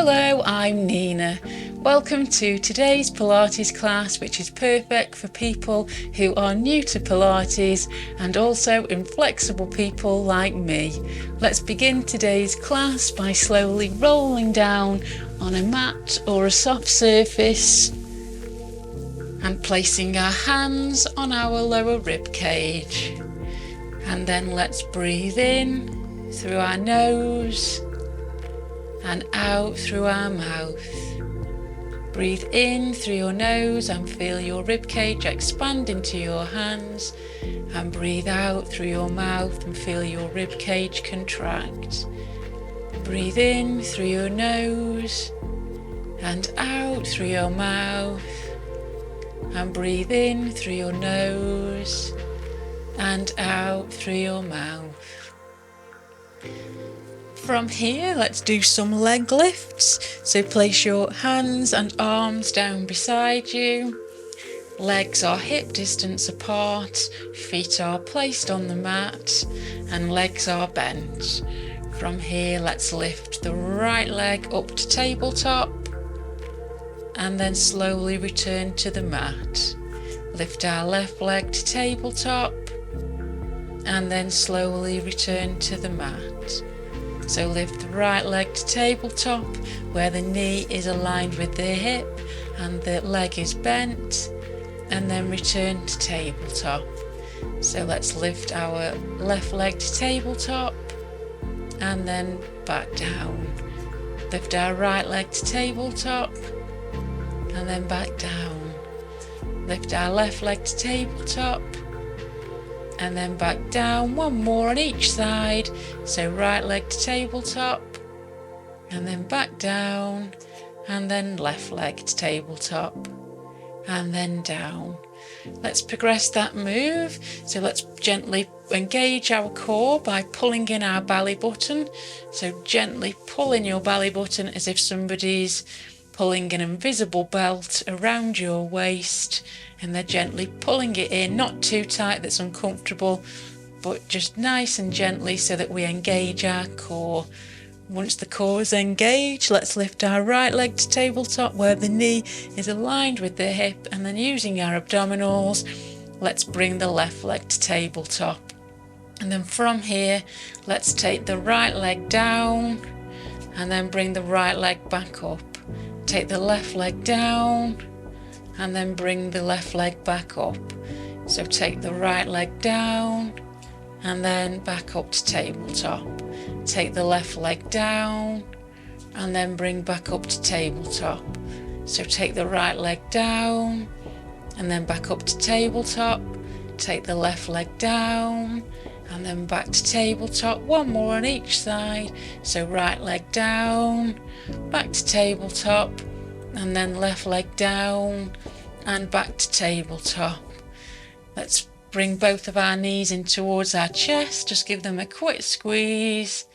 Hello, I'm Nina. Welcome to today's Pilates class, which is perfect for people who are new to Pilates and also inflexible people like me. Let's begin today's class by slowly rolling down on a mat or a soft surface and placing our hands on our lower rib cage. And then let's breathe in through our nose and out through our mouth. Breathe in through your nose and feel your ribcage expand into your hands, and breathe out through your mouth and feel your ribcage contract. Breathe in through your nose and out through your mouth, and breathe in through your nose and out through your mouth. From here, let's do some leg lifts. So place your hands and arms down beside you. Legs are hip distance apart, feet are placed on the mat, and legs are bent. From here, let's lift the right leg up to tabletop, and then slowly return to the mat. Lift our left leg to tabletop, and then slowly return to the mat. So lift the right leg to tabletop where the knee is aligned with the hip and the leg is bent, and then return to tabletop. So let's lift our left leg to tabletop and then back down. Lift our right leg to tabletop and then back down. Lift our left leg to tabletop and then back down. One more on each side. So right leg to tabletop and then back down, and then left leg to tabletop and then down. Let's progress that move. So let's gently engage our core by pulling in our belly button. So gently pull in your belly button as if somebody's pulling an invisible belt around your waist, and they're gently pulling it in, not too tight that's uncomfortable, but just nice and gently so that we engage our core. Once the core is engaged, let's lift our right leg to tabletop where the knee is aligned with the hip, and then using our abdominals, let's bring the left leg to tabletop. And then from here, let's take the right leg down and then bring the right leg back up. Take the left leg down and then bring the left leg back up. So take the right leg down and then back up to tabletop. Take the left leg down and then bring back up to tabletop. So take the right leg down and then back up to tabletop. Take the left leg down and then back to tabletop. One more on each side. So right leg down, back to tabletop, and then left leg down and back to tabletop. Let's bring both of our knees in towards our chest, just give them a quick squeeze,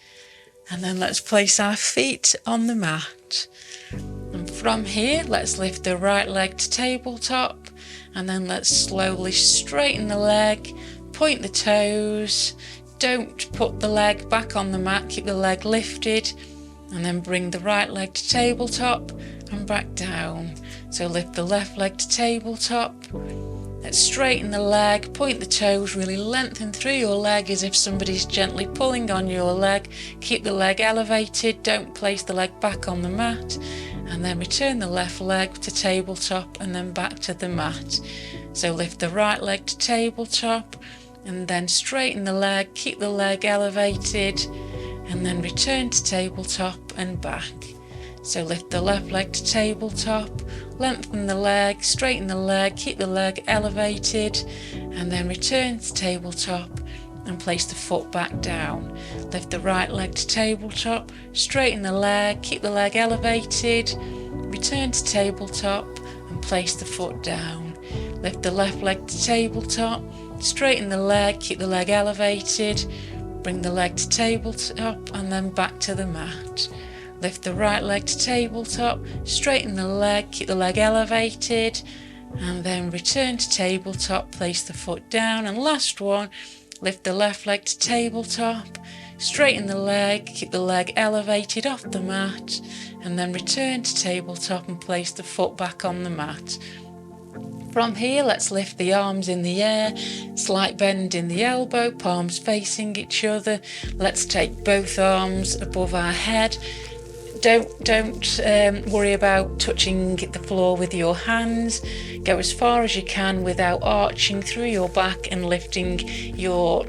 and then let's place our feet on the mat. And from here, let's lift the right leg to tabletop, and then let's slowly straighten the leg, point the toes, don't put the leg back on the mat, keep the leg lifted, and then bring the right leg to tabletop and back down. So lift the left leg to tabletop, let's straighten the leg, point the toes, really lengthen through your leg as if somebody's gently pulling on your leg. Keep the leg elevated, don't place the leg back on the mat, and then return the left leg to tabletop and then back to the mat. So lift the right leg to tabletop and then straighten the leg, keep the leg elevated, and then return to tabletop and back. So lift the left leg to tabletop, lengthen the leg, straighten the leg, keep the leg elevated, and then return to tabletop and place the foot back down. Lift the right leg to tabletop, straighten the leg, keep the leg elevated, return to tabletop and place the foot down. Lift the left leg to tabletop, straighten the leg, keep the leg elevated, bring the leg to tabletop and then back to the mat. Lift the right leg to tabletop, straighten the leg, keep the leg elevated, and then return to tabletop, place the foot down, and last one, lift the left leg to tabletop, straighten the leg, keep the leg elevated off the mat, and then return to tabletop and place the foot back on the mat. From here, let's lift the arms in the air, slight bend in the elbow, palms facing each other. Let's take both arms above our head. Don't worry about touching the floor with your hands. Go as far as you can without arching through your back and lifting your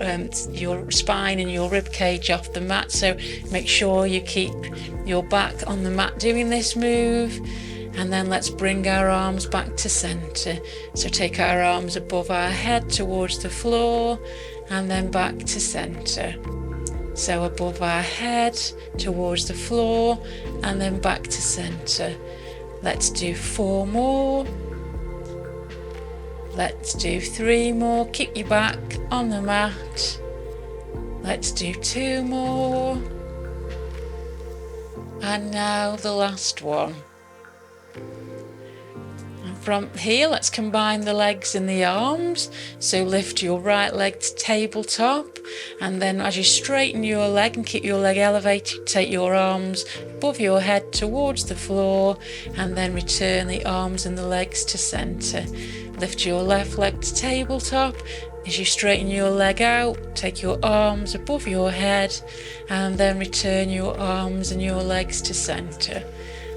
spine and your rib cage off the mat. So make sure you keep your back on the mat doing this move. And then let's bring our arms back to centre. So take our arms above our head towards the floor and then back to centre. So above our head towards the floor and then back to centre. Let's do 4 more. Let's do 3 more. Keep your back on the mat. Let's do 2 more. And now the last one. From here, let's combine the legs and the arms. So lift your right leg to tabletop, and then as you straighten your leg and keep your leg elevated, take your arms above your head towards the floor, and then return the arms and the legs to centre. Lift your left leg to tabletop. As you straighten your leg out, take your arms above your head, and then return your arms and your legs to centre.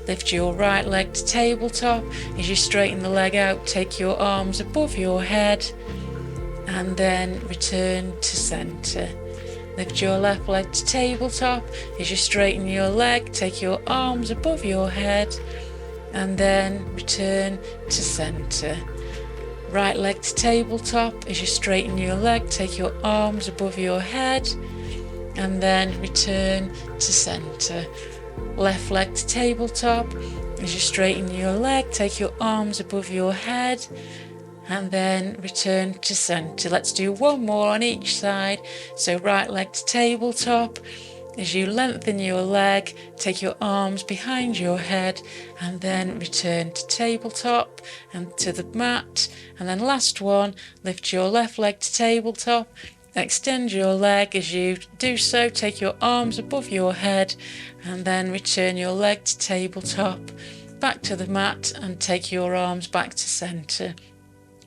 Lift your right leg to tabletop. As you straighten the leg out, take your arms above your head and then return to centre. Lift your left leg to tabletop. As you straighten your leg, take your arms above your head and then return to centre. Right leg to tabletop. As you straighten your leg, take your arms above your head and then return to centre. Left leg to tabletop. As you straighten your leg, take your arms above your head and then return to centre. Let's do 1 more on each side. So right leg to tabletop. As you lengthen your leg, take your arms behind your head and then return to tabletop and to the mat. And then last one, lift your left leg to tabletop. Extend your leg. As you do so, take your arms above your head and then return your leg to tabletop, back to the mat and take your arms back to centre.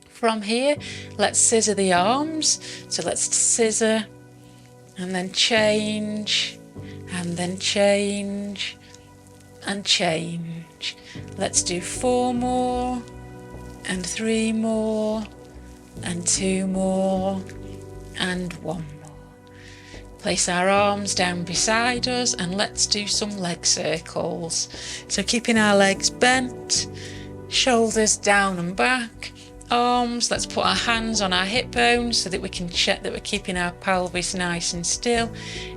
From here, let's scissor the arms. So let's scissor and then change and then change and change. Let's do 4 more and 3 more and 2 more and 1 more. Place our arms down beside us and let's do some leg circles. So keeping our legs bent, shoulders down and back, arms, let's put our hands on our hip bones so that we can check that we're keeping our pelvis nice and still.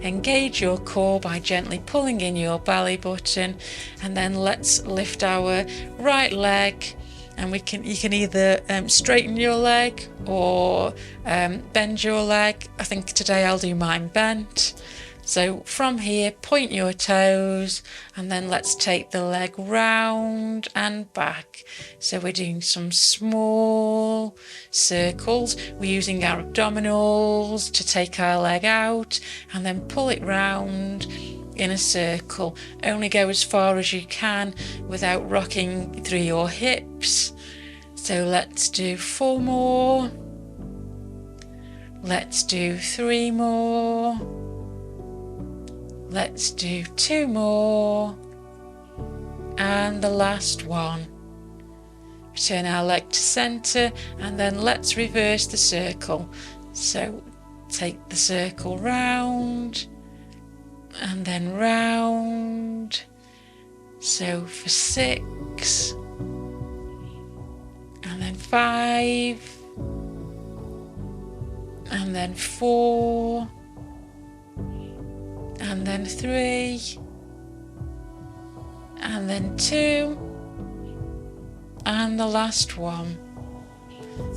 Engage your core by gently pulling in your belly button, and then let's lift our right leg. And you can either straighten your leg or bend your leg. I think today I'll do mine bent. So from here, point your toes and then let's take the leg round and back. So we're doing some small circles. We're using our abdominals to take our leg out and then pull it round in a circle. Only go as far as you can without rocking through your hips. So let's do 4 more. Let's do 3 more. Let's do 2 more. And the last one. Return our leg to centre and then let's reverse the circle. So take the circle round and then round. So for 6 and then 5 and then 4 and then 3 and then 2 and the last one.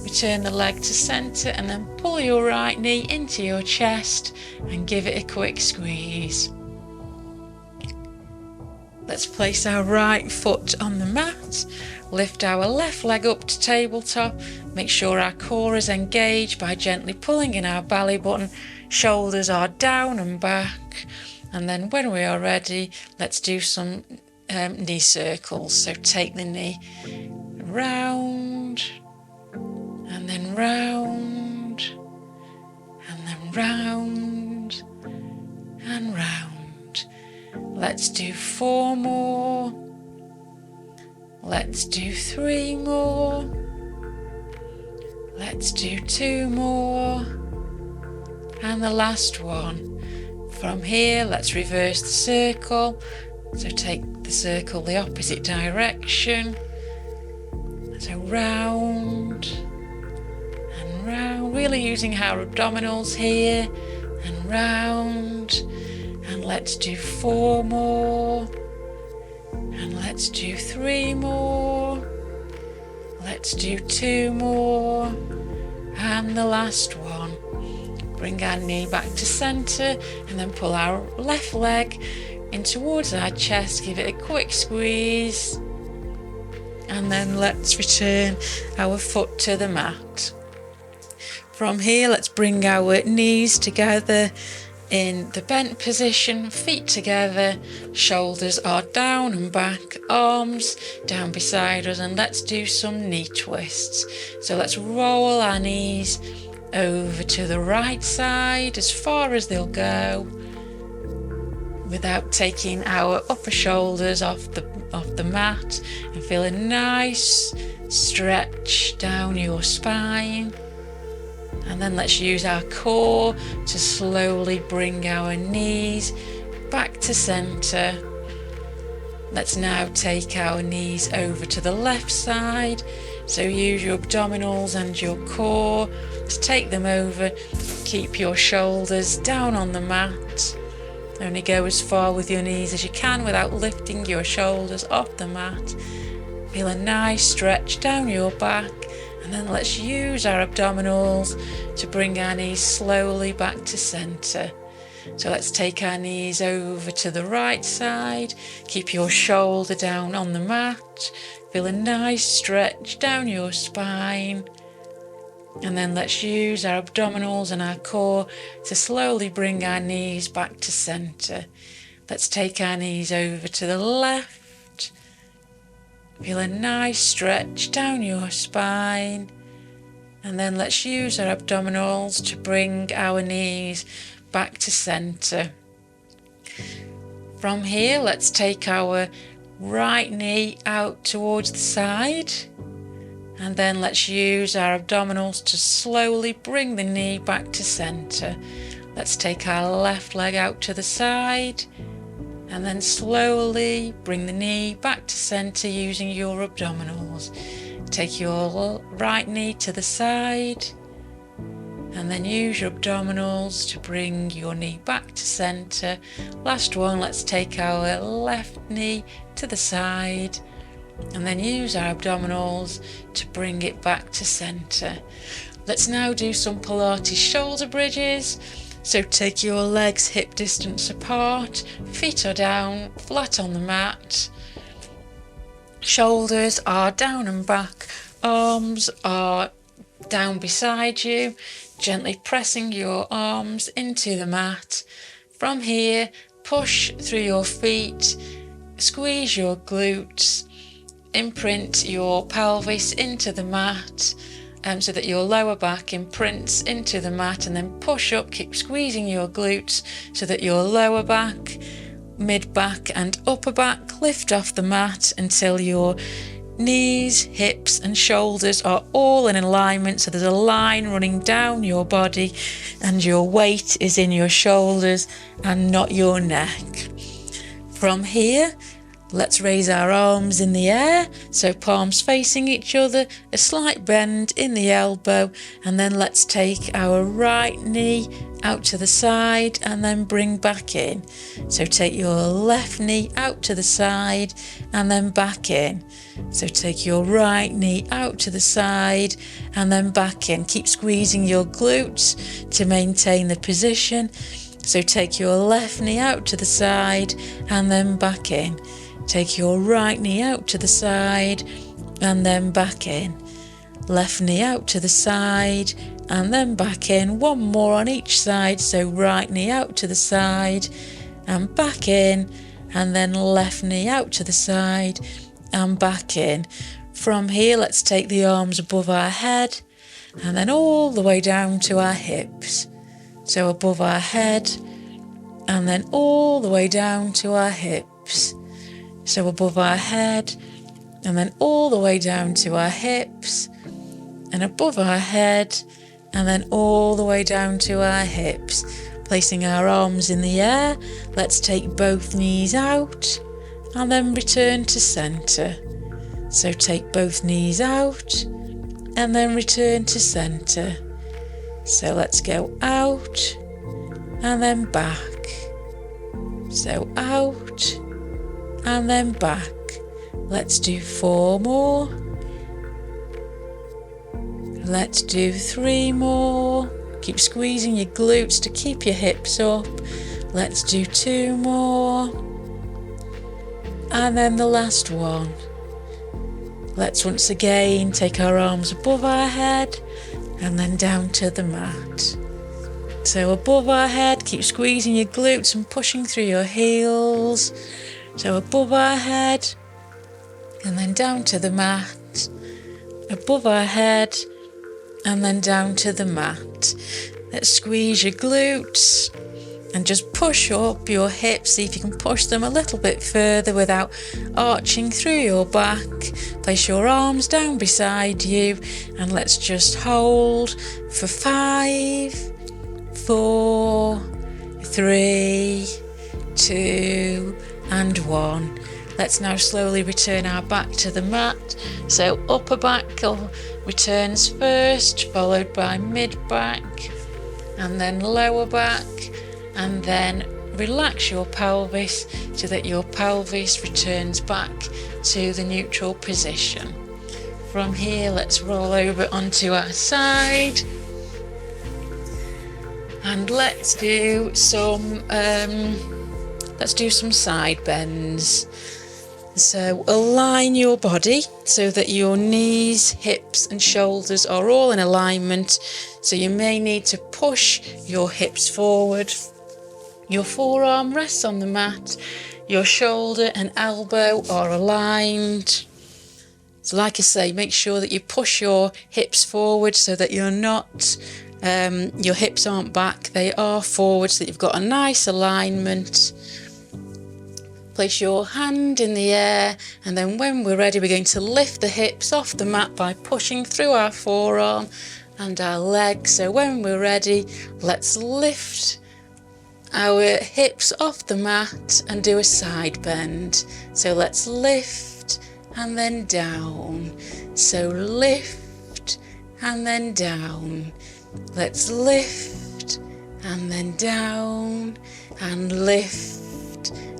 Return the leg to centre and then pull your right knee into your chest and give it a quick squeeze. Let's place our right foot on the mat, lift our left leg up to tabletop, make sure our core is engaged by gently pulling in our belly button, Shoulders are down and back. And then when we are ready, let's do some knee circles. So take the knee round, and then round, and then round, and round. Let's do 4 more. Let's do 3 more. Let's do 2 more. And the last one. From here, let's reverse the circle. So take the circle the opposite direction. So round and round, really using our abdominals here, and round. And let's do 4 more. And let's do 3 more. Let's do 2 more. And the last one. Bring our knee back to centre, and then pull our left leg in towards our chest. Give it a quick squeeze. And then let's return our foot to the mat. From here, let's bring our knees together in the bent position, feet together, shoulders are down and back, arms down beside us, and let's do some knee twists. So let's roll our knees over to the right side as far as they'll go, without taking our upper shoulders off the mat, and feel a nice stretch down your spine. And then let's use our core to slowly bring our knees back to centre. Let's now take our knees over to the left side. So use your abdominals and your core to take them over. Keep your shoulders down on the mat. Only go as far with your knees as you can without lifting your shoulders off the mat. Feel a nice stretch down your back. And then let's use our abdominals to bring our knees slowly back to centre. So let's take our knees over to the right side. Keep your shoulder down on the mat. Feel a nice stretch down your spine. And then let's use our abdominals and our core to slowly bring our knees back to centre. Let's take our knees over to the left. Feel a nice stretch down your spine. And then let's use our abdominals to bring our knees back to centre. From here, let's take our right knee out towards the side. And then let's use our abdominals to slowly bring the knee back to centre. Let's take our left leg out to the side. And then slowly bring the knee back to centre using your abdominals. Take your right knee to the side. And then use your abdominals to bring your knee back to centre. Last one, let's take our left knee to the side. And then use our abdominals to bring it back to centre. Let's now do some Pilates shoulder bridges. So take your legs hip distance apart, feet are down, flat on the mat. Shoulders are down and back, arms are down beside you, gently pressing your arms into the mat. From here, push through your feet, squeeze your glutes, imprint your pelvis into the mat. So that your lower back imprints into the mat, and then push up, keep squeezing your glutes so that your lower back, mid back and upper back lift off the mat until your knees, hips and shoulders are all in alignment, so there's a line running down your body and your weight is in your shoulders and not your neck. From here, let's raise our arms in the air, so palms facing each other, a slight bend in the elbow, and then let's take our right knee out to the side and then bring back in. So take your left knee out to the side and then back in. So take your right knee out to the side and then back in. Keep squeezing your glutes to maintain the position. So take your left knee out to the side and then back in. Take your right knee out to the side and then back in. left knee out to the side, and then back in. One more on each side, so right knee out to the side and back in, and then left knee out to the side and back in. From here, let's take the arms above our head and then all the way down to our hips. So above our head and then all the way down to our hips. So above our head and then all the way down to our hips, and above our head and then all the way down to our hips. Placing our arms in the air, let's take both knees out and then return to centre. So take both knees out and then return to centre. So let's go out and then back. So out and then back. Let's do 4 more. Let's do 3 more. Keep squeezing your glutes to keep your hips up. Let's do 2 more. And then the last one. Let's once again take our arms above our head and then down to the mat. So above our head, keep squeezing your glutes and pushing through your heels. So above our head and then down to the mat. Above our head and then down to the mat. Let's squeeze your glutes and just push up your hips. See if you can push them a little bit further without arching through your back. Place your arms down beside you and let's just hold for 5, 4, 3, 2 and 1. Let's now slowly return our back to the mat. So upper back returns first, followed by mid back and then lower back, and then relax your pelvis so that your pelvis returns back to the neutral position. From here, let's roll over onto our side and let's do some side bends. So align your body so that your knees, hips and shoulders are all in alignment. So you may need to push your hips forward. Your forearm rests on the mat. Your shoulder and elbow are aligned. So like I say, make sure that you push your hips forward so that you're not, your hips aren't back, they are forward so that you've got a nice alignment. Place your hand in the air, and then when we're ready, we're going to lift the hips off the mat by pushing through our forearm and our leg. So when we're ready, let's lift our hips off the mat and do a side bend. So let's lift and then down. So lift and then down. Let's lift and then down and lift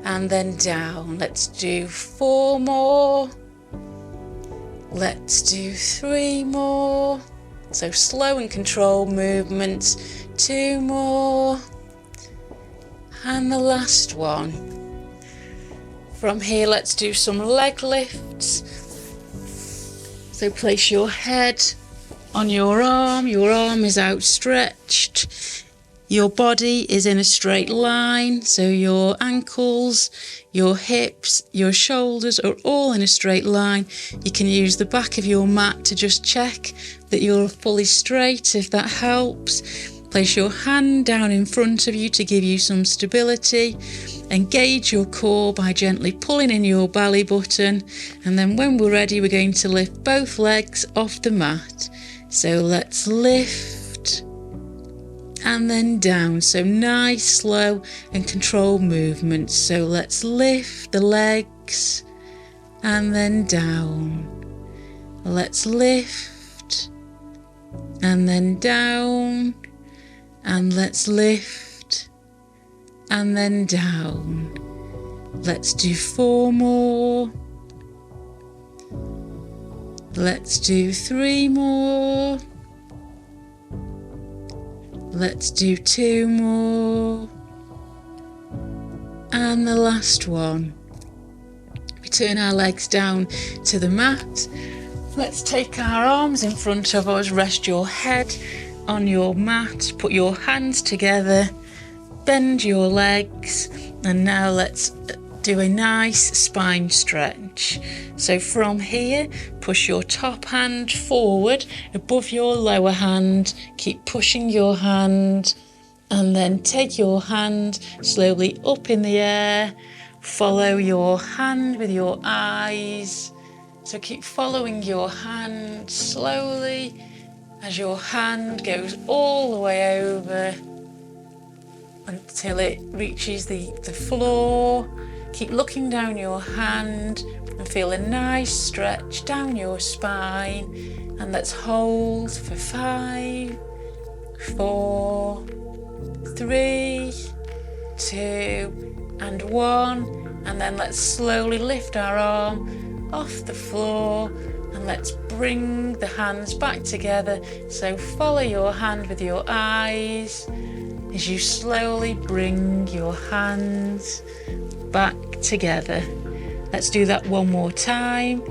and then down. Let's do 4 more. Let's do 3 more. So slow and controlled movements. 2 more. And the last one. From here, let's do some leg lifts. So place your head on your arm is outstretched. Your body is in a straight line, so your ankles, your hips, your shoulders are all in a straight line. You can use the back of your mat to just check that you're fully straight, if that helps. Place your hand down in front of you to give you some stability. Engage your core by gently pulling in your belly button. And then when we're ready, we're going to lift both legs off the mat. So let's lift and then down. So nice, slow and controlled movements. So let's lift the legs and then down. Let's lift and then down. And let's lift and then down. Let's do 4 more. Let's do 3 more. Let's do 2 more. And the last one. We turn our legs down to the mat. Let's take our arms in front of us, rest your head on your mat, put your hands together, bend your legs, and now let's do a nice spine stretch. So from here, push your top hand forward above your lower hand, keep pushing your hand, and then take your hand slowly up in the air, follow your hand with your eyes. So keep following your hand slowly as your hand goes all the way over until it reaches the floor. Keep looking down your hand and feel a nice stretch down your spine. And let's hold for 5, 4, 3, 2, and 1. And then let's slowly lift our arm off the floor and let's bring the hands back together. So follow your hand with your eyes as you slowly bring your hands back together. Let's do that one more time.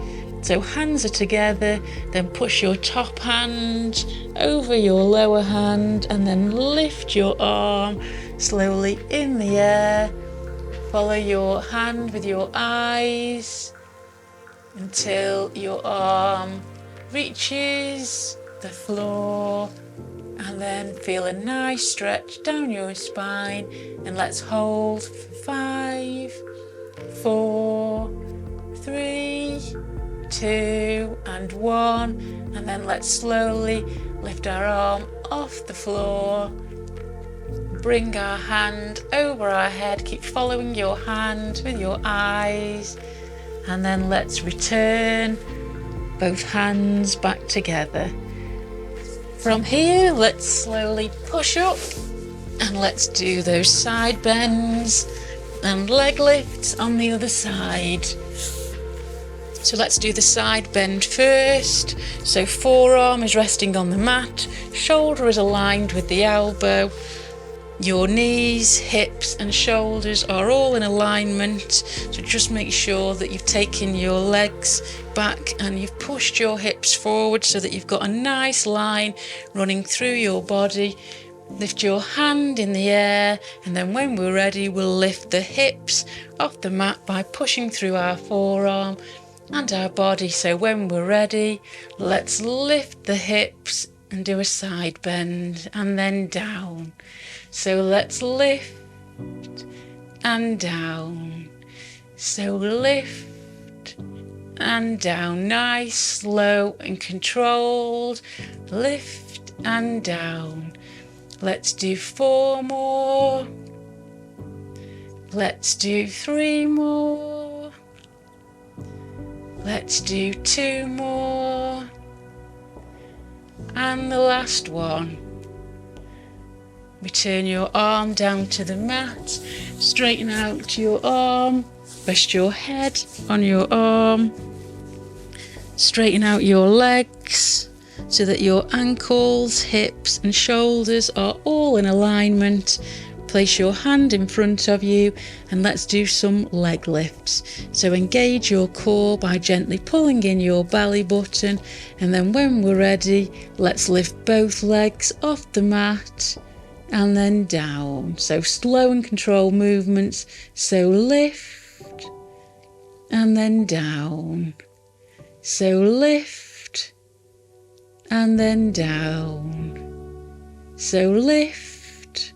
So hands are together, then push your top hand over your lower hand and then lift your arm slowly in the air. Follow your hand with your eyes until your arm reaches the floor, and then feel a nice stretch down your spine. And let's hold for 5, 4, 3, 2, and 1. And then let's slowly lift our arm off the floor, bring our hand over our head, keep following your hand with your eyes, and then let's return both hands back together. From here, let's slowly push up and let's do those side bends and leg lifts on the other side. So let's do the side bend first. So forearm is resting on the mat, shoulder is aligned with the elbow. Your knees, hips and shoulders are all in alignment, so just make sure that you've taken your legs back and you've pushed your hips forward so that you've got a nice line running through your body. Lift your hand in the air, and then when we're ready we'll lift the hips off the mat by pushing through our forearm and our body. So when we're ready, let's lift the hips and do a side bend and then down. So let's lift and down. So lift and down. Nice, slow and controlled. Lift and down. Let's do 4 more. Let's do 3 more. Let's do 2 more. And the last one. Return your arm down to the mat, straighten out your arm, rest your head on your arm, straighten out your legs so that your ankles, hips and shoulders are all in alignment. Place your hand in front of you and let's do some leg lifts. So engage your core by gently pulling in your belly button, and then when we're ready, let's lift both legs off the mat and then down. So slow and controlled movements. So lift and then down. So lift and then down. So lift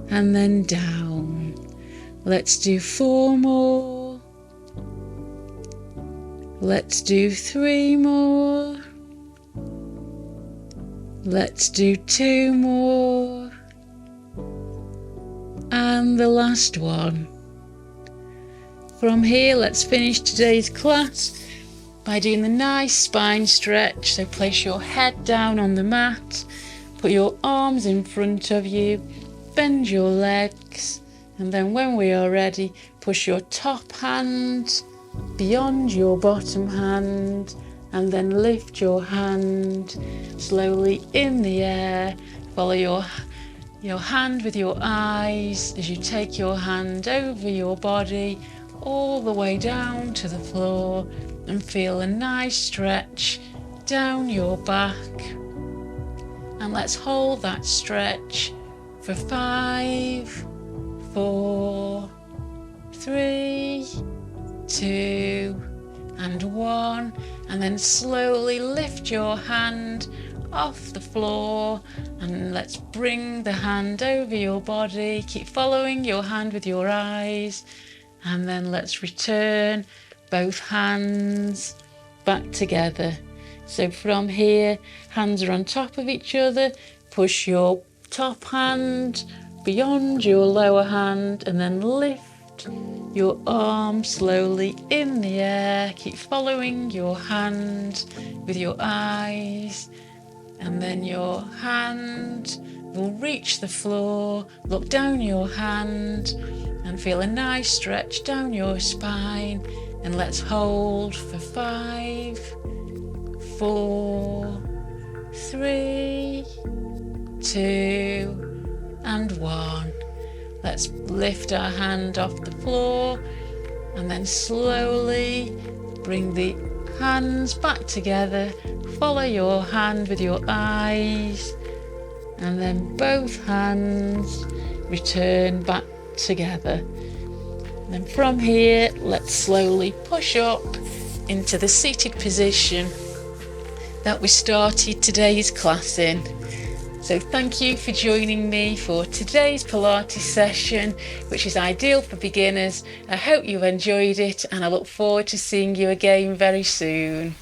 and then down. Let's do 4 more. Let's do 3 more. Let's do 2 more. And the last one. From here, let's finish today's class by doing the nice spine stretch. So place your head down on the mat, put your arms in front of you, bend your legs, and then when we are ready, push your top hand beyond your bottom hand and then lift your hand slowly in the air. Follow your hand with your eyes as you take your hand over your body all the way down to the floor, and feel a nice stretch down your back. And let's hold that stretch for 5, 4, 3, 2, and 1. And then slowly lift your hand off the floor, and let's bring the hand over your body. Keep following your hand with your eyes, and then let's return both hands back together. So from here, hands are on top of each other. Push your top hand beyond your lower hand, and then lift your arm slowly in the air. Keep following your hand with your eyes, and then your hand will reach the floor. Look down your hand and feel a nice stretch down your spine. And let's hold for 5, 4, 3, 2, and 1. Let's lift our hand off the floor and then slowly bring the hands back together. Follow your hand with your eyes, and then both hands return back together. And then from here, let's slowly push up into the seated position that we started today's class in. So thank you for joining me for today's Pilates session, which is ideal for beginners. I hope you enjoyed it, and I look forward to seeing you again very soon.